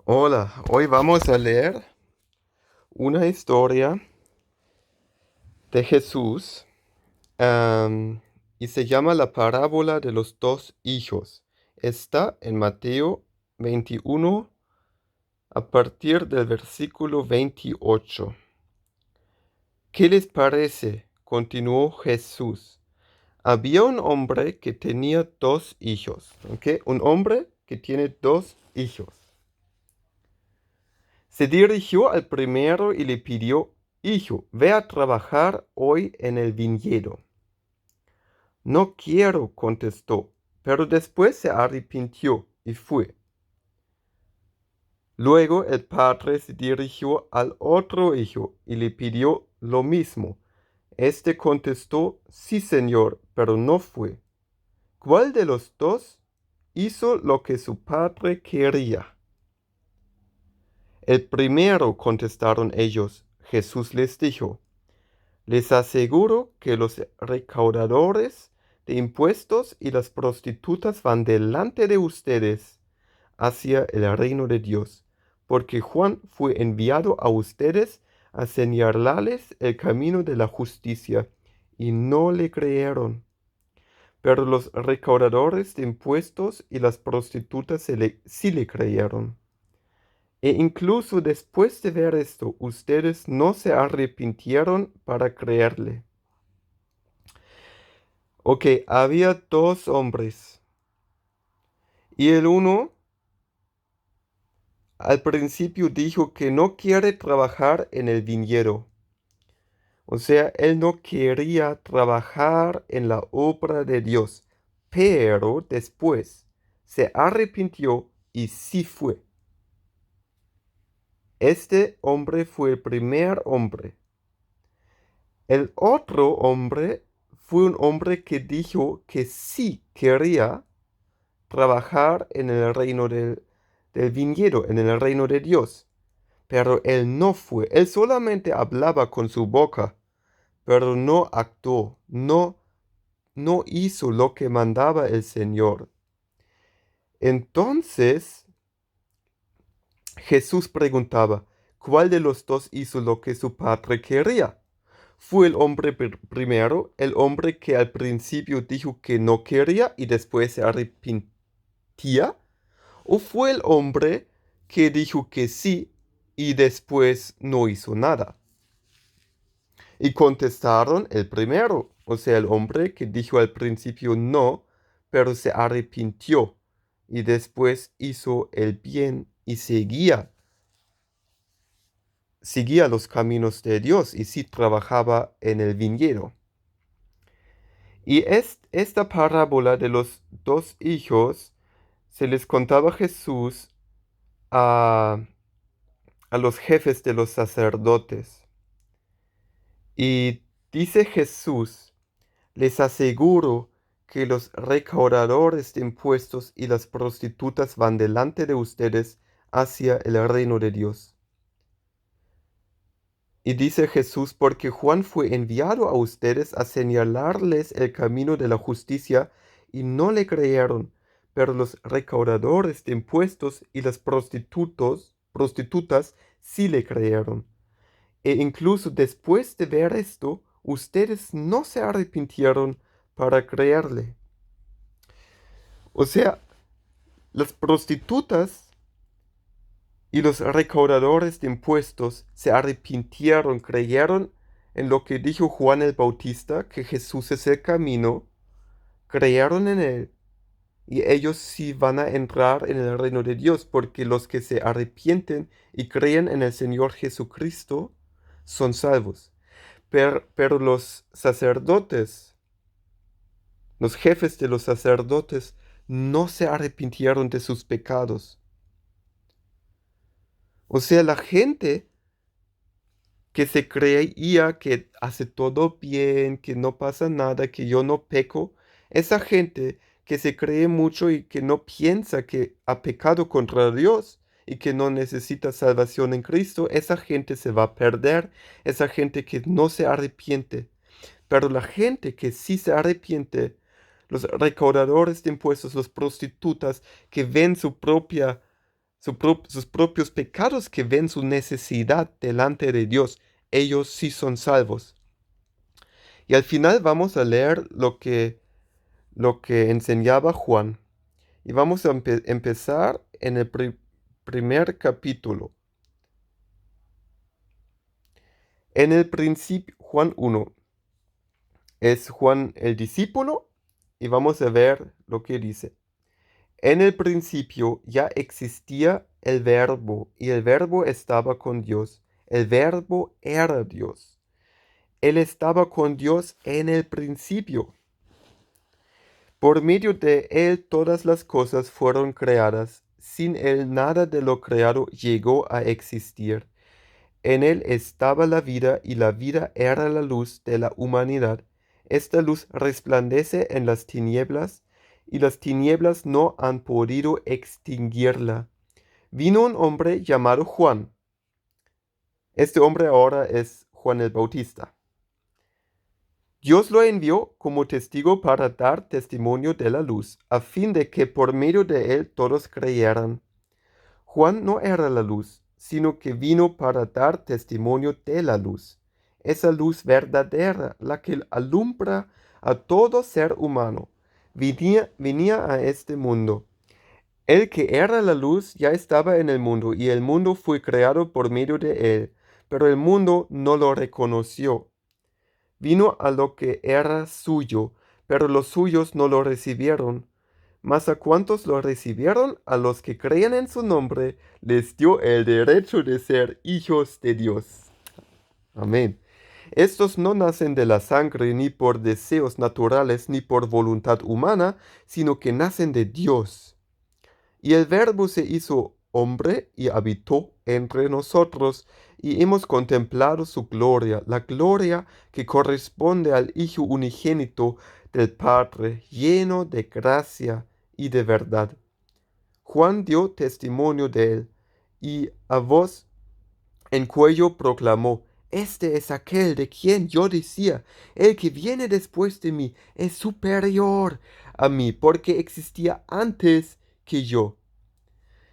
Hola, hoy vamos a leer una historia de Jesús, y se llama la parábola de los dos hijos. Está en Mateo 21 a partir del versículo 28. ¿Qué les parece? Continuó Jesús. Había un hombre que tenía dos hijos. ¿Ok? Un hombre que tiene dos hijos. Se dirigió al primero y le pidió: Hijo, ve a trabajar hoy en el viñedo. No quiero, contestó, pero después se arrepintió y fue. Luego el padre se dirigió al otro hijo y le pidió lo mismo. Este contestó: Sí, señor, pero no fue. ¿Cuál de los dos hizo lo que su padre quería? El primero, contestaron ellos. Jesús les dijo: Les aseguro que los recaudadores de impuestos y las prostitutas van delante de ustedes hacia el reino de Dios, porque Juan fue enviado a ustedes a señalarles el camino de la justicia, y no le creyeron. Pero los recaudadores de impuestos y las prostitutas sí le creyeron. E incluso después de ver esto, ustedes no se arrepintieron para creerle. Ok, había dos hombres. Y el uno al principio dijo que no quiere trabajar en el viñedo. O sea, él no quería trabajar en la obra de Dios. Pero después se arrepintió y sí fue. Este hombre fue el primer hombre. El otro hombre fue un hombre que dijo que sí quería trabajar en el reino del viñedo, en el reino de Dios. Pero él no fue, él solamente hablaba con su boca, pero no actuó, no hizo lo que mandaba el Señor. Entonces Jesús preguntaba: ¿Cuál de los dos hizo lo que su padre quería? ¿Fue el hombre primero, el hombre que al principio dijo que no quería y después se arrepentía? ¿O fue el hombre que dijo que sí y después no hizo nada? Y contestaron: el primero, o sea, el hombre que dijo al principio no, pero se arrepintió y después hizo el bien y seguía los caminos de Dios y sí trabajaba en el viñedo. Y esta parábola de los dos hijos se les contaba Jesús a, a los jefes de los sacerdotes. Y dice Jesús: Les aseguro que los recaudadores de impuestos y las prostitutas van delante de ustedes hacia el reino de Dios. Y dice Jesús: Porque Juan fue enviado a ustedes a señalarles el camino de la justicia, y no le creyeron, pero los recaudadores de impuestos y las prostitutas sí le creyeron. E incluso después de ver esto, ustedes no se arrepintieron para creerle. O sea, las prostitutas y los recaudadores de impuestos se arrepintieron, creyeron en lo que dijo Juan el Bautista, que Jesús es el camino, creyeron en él, y ellos sí van a entrar en el reino de Dios, porque los que se arrepienten y creen en el Señor Jesucristo son salvos. Pero los sacerdotes, los jefes de los sacerdotes, no se arrepintieron de sus pecados. O sea, la gente que se creía que hace todo bien, que no pasa nada, que yo no peco, esa gente que se cree mucho y que no piensa que ha pecado contra Dios y que no necesita salvación en Cristo, esa gente se va a perder, esa gente que no se arrepiente. Pero la gente que sí se arrepiente, los recaudadores de impuestos, los prostitutas que ven su propia sus propios pecados, que ven su necesidad delante de Dios. Ellos sí son salvos. Y al final vamos a leer lo que enseñaba Juan. Y vamos a empezar en el primer capítulo. En el principio, Juan 1, es Juan el discípulo, y vamos a ver lo que dice. En el principio ya existía el Verbo, y el Verbo estaba con Dios. El Verbo era Dios. Él estaba con Dios en el principio. Por medio de Él todas las cosas fueron creadas. Sin Él nada de lo creado llegó a existir. En Él estaba la vida, y la vida era la luz de la humanidad. Esta luz resplandece en las tinieblas, y las tinieblas no han podido extinguirla. Vino un hombre llamado Juan. Este hombre ahora es Juan el Bautista. Dios lo envió como testigo para dar testimonio de la luz, a fin de que por medio de él todos creyeran. Juan no era la luz, sino que vino para dar testimonio de la luz, esa luz verdadera, la que alumbra a todo ser humano. Venía a este mundo. El que era la luz ya estaba en el mundo, y el mundo fue creado por medio de él, pero el mundo no lo reconoció. Vino a lo que era suyo, pero los suyos no lo recibieron. Mas a cuantos lo recibieron, a los que creen en su nombre, les dio el derecho de ser hijos de Dios. Amén. Estos no nacen de la sangre, ni por deseos naturales, ni por voluntad humana, sino que nacen de Dios. Y el Verbo se hizo hombre y habitó entre nosotros, y hemos contemplado su gloria, la gloria que corresponde al Hijo unigénito del Padre, lleno de gracia y de verdad. Juan dio testimonio de él, y a voz en cuello proclamó: Este es aquel de quien yo decía, el que viene después de mí es superior a mí, porque existía antes que yo.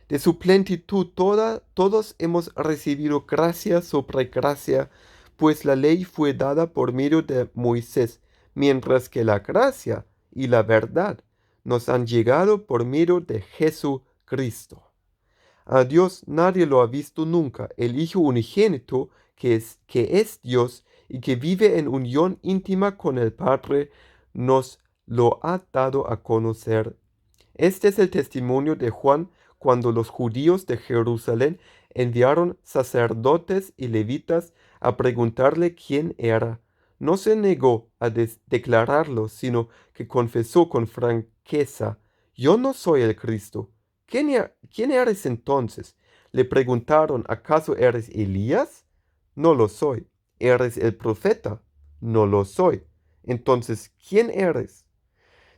De su plenitud todos hemos recibido gracia sobre gracia, pues la ley fue dada por medio de Moisés, mientras que la gracia y la verdad nos han llegado por medio de Jesucristo. A Dios nadie lo ha visto nunca. El Hijo unigénito, que es Dios y que vive en unión íntima con el Padre, nos lo ha dado a conocer. Este es el testimonio de Juan cuando los judíos de Jerusalén enviaron sacerdotes y levitas a preguntarle quién era. No se negó a declararlo, sino que confesó con franqueza: Yo no soy el Cristo. ¿Quién eres entonces? Le preguntaron: ¿Acaso eres Elías? No lo soy. ¿Eres el profeta? No lo soy. Entonces, ¿quién eres?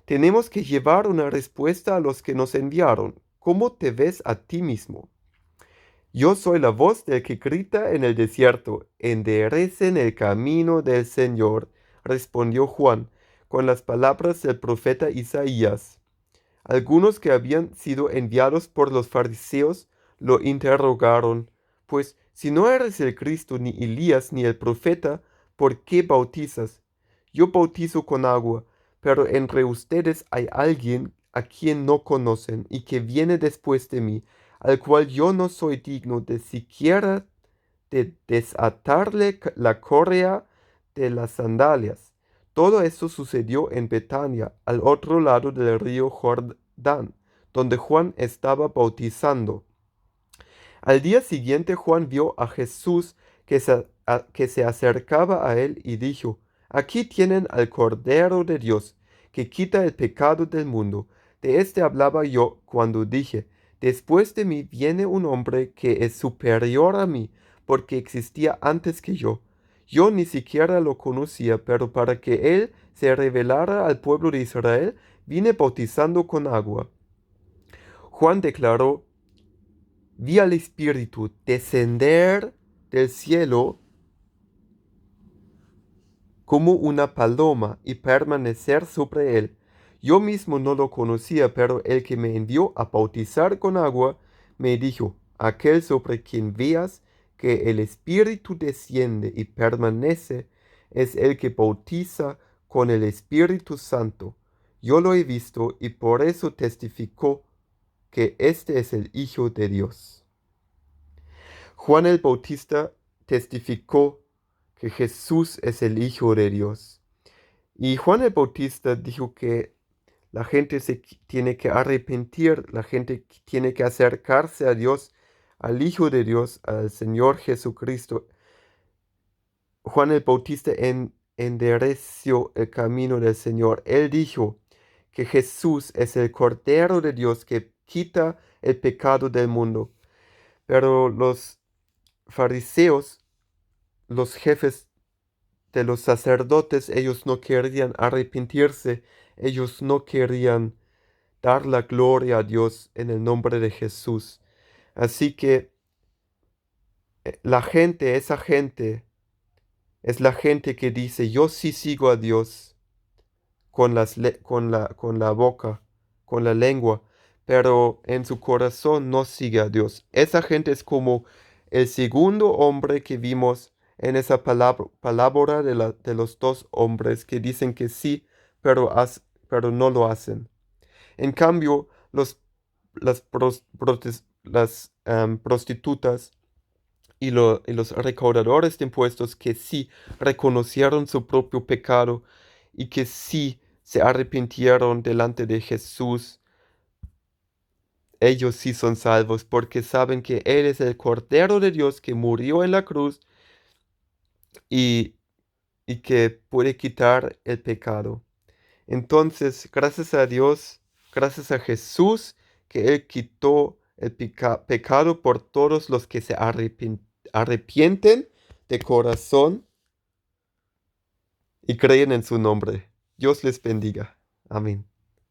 Tenemos que llevar una respuesta a los que nos enviaron. ¿Cómo te ves a ti mismo? Yo soy la voz del que grita en el desierto: enderecen el camino del Señor, respondió Juan, con las palabras del profeta Isaías. Algunos que habían sido enviados por los fariseos lo interrogaron: Pues si no eres el Cristo, ni Elías, ni el profeta, ¿por qué bautizas? Yo bautizo con agua, pero entre ustedes hay alguien a quien no conocen y que viene después de mí, al cual yo no soy digno de siquiera de desatarle la correa de las sandalias. Todo esto sucedió en Betania, al otro lado del río Jordán, donde Juan estaba bautizando. Al día siguiente Juan vio a Jesús que se acercaba a él y dijo: Aquí tienen al Cordero de Dios, que quita el pecado del mundo. De este hablaba yo cuando dije: Después de mí viene un hombre que es superior a mí, porque existía antes que yo. Yo ni siquiera lo conocía, pero para que él se revelara al pueblo de Israel, vine bautizando con agua. Juan declaró: Vi al Espíritu descender del cielo como una paloma y permanecer sobre él. Yo mismo no lo conocía, pero el que me envió a bautizar con agua me dijo, aquel sobre quien veas que el Espíritu desciende y permanece es el que bautiza con el Espíritu Santo. Yo lo he visto y por eso testificó que este es el Hijo de Dios. Juan el Bautista testificó que Jesús es el Hijo de Dios. Y Juan el Bautista dijo que la gente tiene que arrepentir, la gente tiene que acercarse a Dios, al Hijo de Dios, al Señor Jesucristo. Juan el Bautista endereció el camino del Señor. Él dijo que Jesús es el Cordero de Dios que quita el pecado del mundo. Pero los fariseos, los jefes de los sacerdotes, ellos no querían arrepentirse, ellos no querían dar la gloria a Dios en el nombre de Jesús. Así que la gente, esa gente, es la gente que dice, yo sí sigo a Dios con la boca, con la lengua, pero en su corazón no sigue a Dios. Esa gente es como el segundo hombre que vimos en esa palabra de los dos hombres que dicen que sí, pero no lo hacen. En cambio, las prostitutas y los recaudadores de impuestos que sí reconocieron su propio pecado y que sí se arrepintieron delante de Jesús, ellos sí son salvos porque saben que Él es el Cordero de Dios que murió en la cruz y, y que puede quitar el pecado. Entonces, gracias a Dios, gracias a Jesús, que Él quitó el pecado por todos los que se arrepienten de corazón y creen en su nombre. Dios les bendiga. Amén.